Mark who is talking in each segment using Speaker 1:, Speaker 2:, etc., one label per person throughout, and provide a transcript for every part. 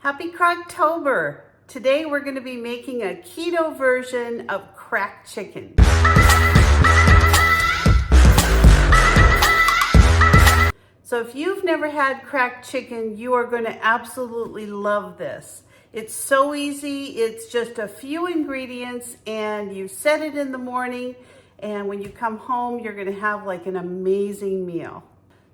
Speaker 1: Happy Crocktober! Today we're going to be making a keto version of cracked chicken. So if you've never had cracked chicken, you are going to absolutely love this. It's so easy. It's just a few ingredients and you set it in the morning, and when you come home, you're going to have like an amazing meal.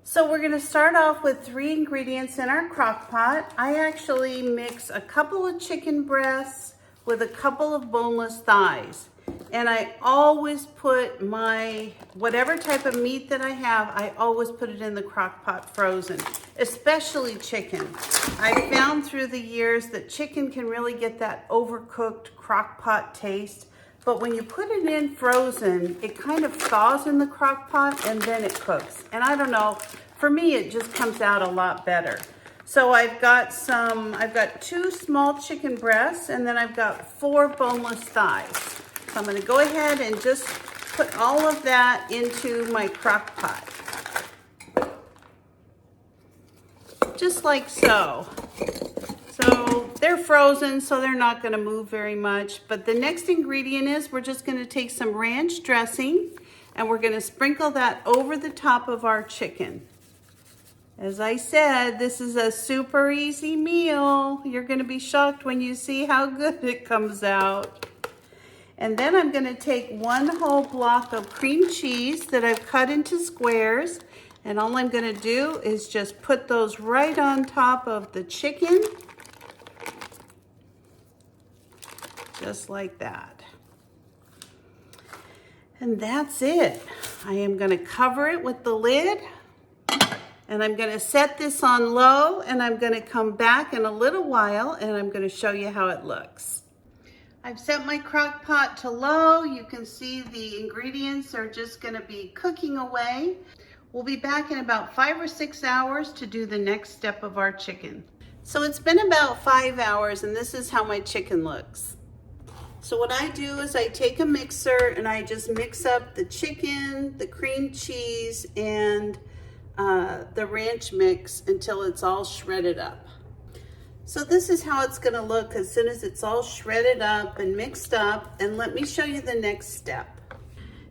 Speaker 1: So we're going to start off with 3 ingredients in our crock pot. I actually mix a couple of chicken breasts with a couple of boneless thighs. And I always put my, whatever type of meat that I have, I always put it in the crock pot frozen, especially chicken. I found through the years that chicken can really get that overcooked crock pot taste. But when you put it in frozen, it kind of thaws in the crock pot and then it cooks. And I don't know, for me, it just comes out a lot better. So I've got 2 small chicken breasts, and then I've got 4 boneless thighs. So I'm gonna go ahead and just put all of that into my crock pot. Just like so. So they're frozen, so they're not gonna move very much. But the next ingredient is we're just gonna take some ranch dressing and we're gonna sprinkle that over the top of our chicken. As I said, this is a super easy meal. You're gonna be shocked when you see how good it comes out. And then I'm gonna take 1 whole block of cream cheese that I've cut into squares. And all I'm gonna do is just put those right on top of the chicken. Just like that. And that's it. I am gonna cover it with the lid, and I'm gonna set this on low, and I'm gonna come back in a little while and I'm gonna show you how it looks. I've set my crock pot to low. You can see the ingredients are just gonna be cooking away. We'll be back in about 5 or 6 hours to do the next step of our chicken. So it's been about 5 hours and this is how my chicken looks. So what I do is I take a mixer and I just mix up the chicken, the cream cheese, and the ranch mix until it's all shredded up. So this is how it's gonna look as soon as it's all shredded up and mixed up. And let me show you the next step.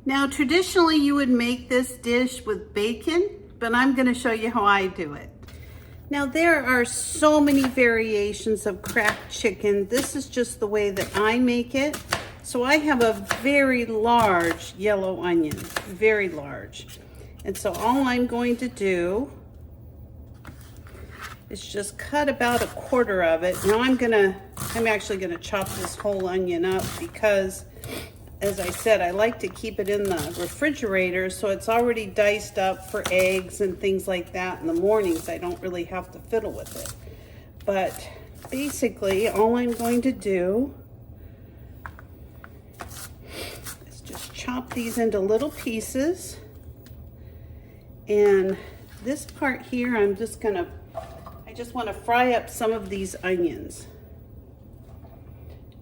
Speaker 1: Now, traditionally you would make this dish with bacon, but I'm gonna show you how I do it. Now, there are so many variations of cracked chicken. This is just the way that I make it. So I have a very large yellow onion, very large. And so all I'm going to do is just cut about 1/4 of it. Now I'm actually gonna chop this whole onion up because, as I said, I like to keep it in the refrigerator so it's already diced up for eggs and things like that in the mornings. I don't really have to fiddle with it. But basically, all I'm going to do is just chop these into little pieces. And this part here, I just want to fry up some of these onions.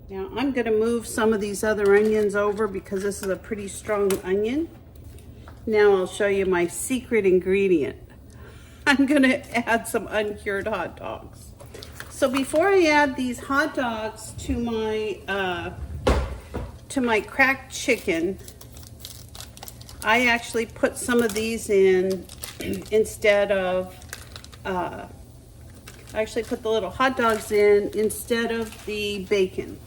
Speaker 1: Now I'm going to move some of these other onions over because this is a pretty strong onion. Now I'll show you my secret ingredient. I'm going to add some uncured hot dogs. So before I add these hot dogs to my cracked chicken, I actually put some of these in instead of, I actually put the little hot dogs in instead of the bacon.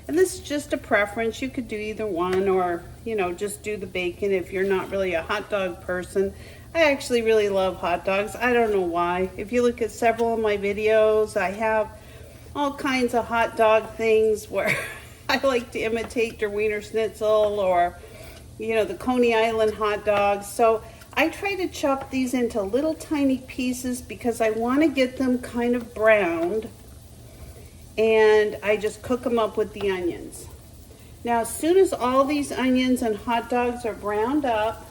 Speaker 1: And this is just a preference. You could do either one, or, you know, just do the bacon if you're not really a hot dog person. I actually really love hot dogs. I don't know why. If you look at several of my videos, I have all kinds of hot dog things where I like to imitate der Wiener Schnitzel or, you know, the Coney Island hot dogs. So I try to chop these into little tiny pieces because I want to get them kind of browned, and I just cook them up with the onions. Now, as soon as all these onions and hot dogs are browned up,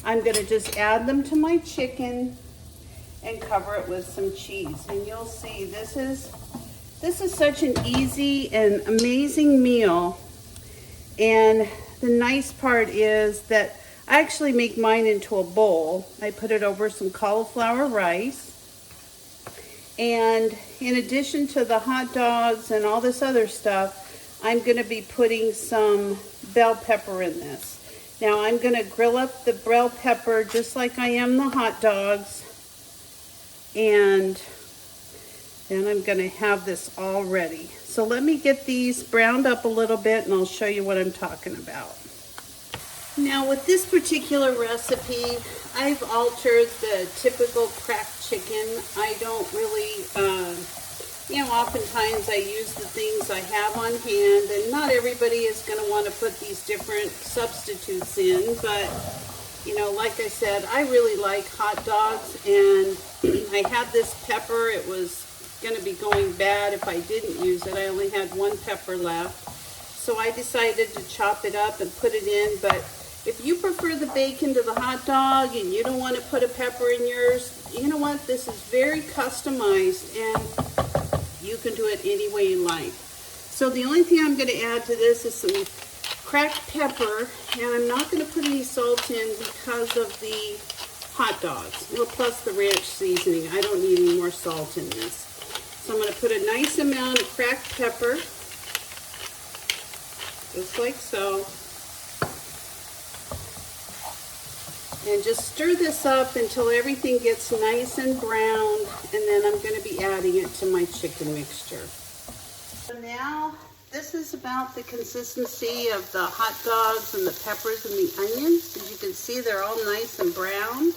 Speaker 1: I'm going to just add them to my chicken and cover it with some cheese. And you'll see this is such an easy and amazing meal. And the nice part is that I actually make mine into a bowl. I put it over some cauliflower rice. And in addition to the hot dogs and all this other stuff, I'm gonna be putting some bell pepper in this. Now I'm gonna grill up the bell pepper just like I am the hot dogs. And then I'm gonna have this all ready. So let me get these browned up a little bit and I'll show you what I'm talking about. Now with this particular recipe, I've altered the typical cracked chicken. I don't really, oftentimes I use the things I have on hand, and not everybody is going to want to put these different substitutes in, but, like I said, I really like hot dogs, and I had this pepper. It was going to be going bad if I didn't use it. I only had one pepper left, so I decided to chop it up and put it in, but if you prefer the bacon to the hot dog and you don't want to put a pepper in yours, you know what? This is very customized and you can do it any way you like. So the only thing I'm going to add to this is some cracked pepper, and I'm not going to put any salt in because of the hot dogs. Well, plus the ranch seasoning. I don't need any more salt in this. So I'm going to put a nice amount of cracked pepper, just like so. And just stir this up until everything gets nice and browned, and then I'm going to be adding it to my chicken mixture. So now this is about the consistency of the hot dogs and the peppers and the onions. As you can see, they're all nice and brown,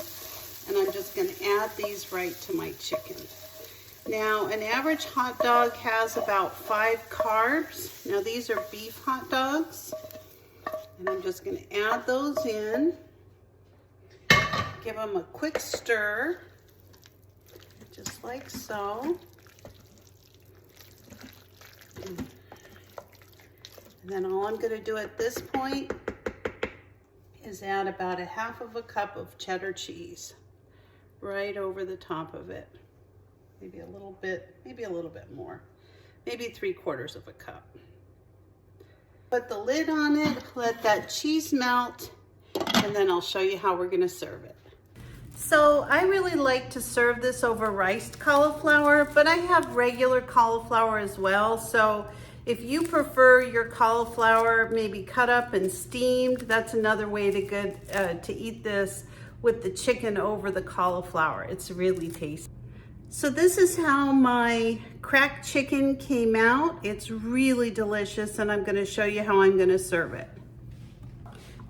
Speaker 1: and I'm just going to add these right to my chicken. Now, an average hot dog has about 5 carbs. Now, these are beef hot dogs, and I'm just going to add those in. Give them a quick stir, just like so. And then all I'm going to do at this point is add about 1/2 cup of cheddar cheese right over the top of it. Maybe a little bit more. Maybe 3/4 cup. Put the lid on it, let that cheese melt, and then I'll show you how we're going to serve it. So I really like to serve this over riced cauliflower, but I have regular cauliflower as well. So if you prefer your cauliflower maybe cut up and steamed, that's another way to eat this with the chicken over the cauliflower. It's really tasty. So this is how my cracked chicken came out. It's really delicious, and I'm going to show you how I'm going to serve it.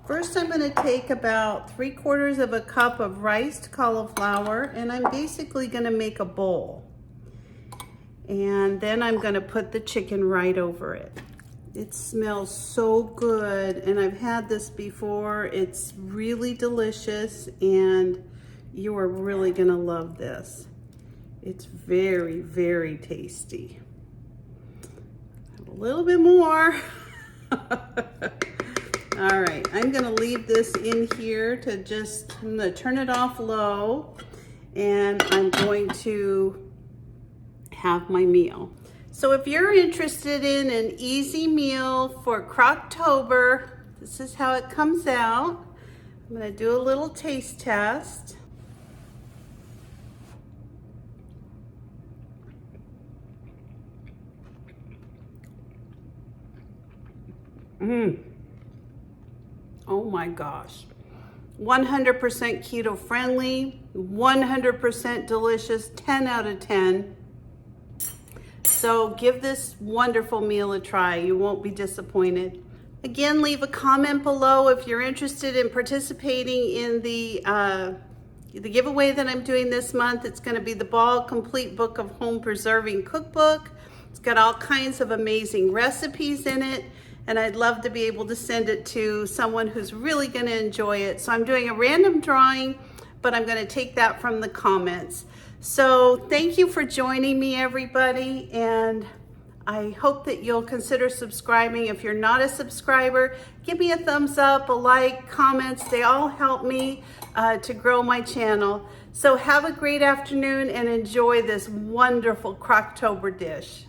Speaker 1: First, I'm going to take about 3/4 cup of riced cauliflower, and I'm basically going to make a bowl. And then I'm going to put the chicken right over it. It smells so good, and I've had this before. It's really delicious, and you are really going to love this. It's very, very tasty. A little bit more. All right, I'm gonna leave this in here I'm gonna turn it off low, and I'm going to have my meal. So if you're interested in an easy meal for Crocktober, this is how it comes out. I'm gonna do a little taste test. Oh my gosh. 100% keto friendly, 100% delicious, 10 out of 10. So give this wonderful meal a try. You won't be disappointed. Again, leave a comment below if you're interested in participating in the giveaway that I'm doing this month. It's going to be the Ball Complete Book of Home Preserving Cookbook. It's got all kinds of amazing recipes in it, and I'd love to be able to send it to someone who's really going to enjoy it. So I'm doing a random drawing, but I'm going to take that from the comments. So thank you for joining me, everybody, and I hope that you'll consider subscribing. If you're not a subscriber, give me a thumbs up, a like, comments. They all help me to grow my channel. So have a great afternoon and enjoy this wonderful Crocktober dish.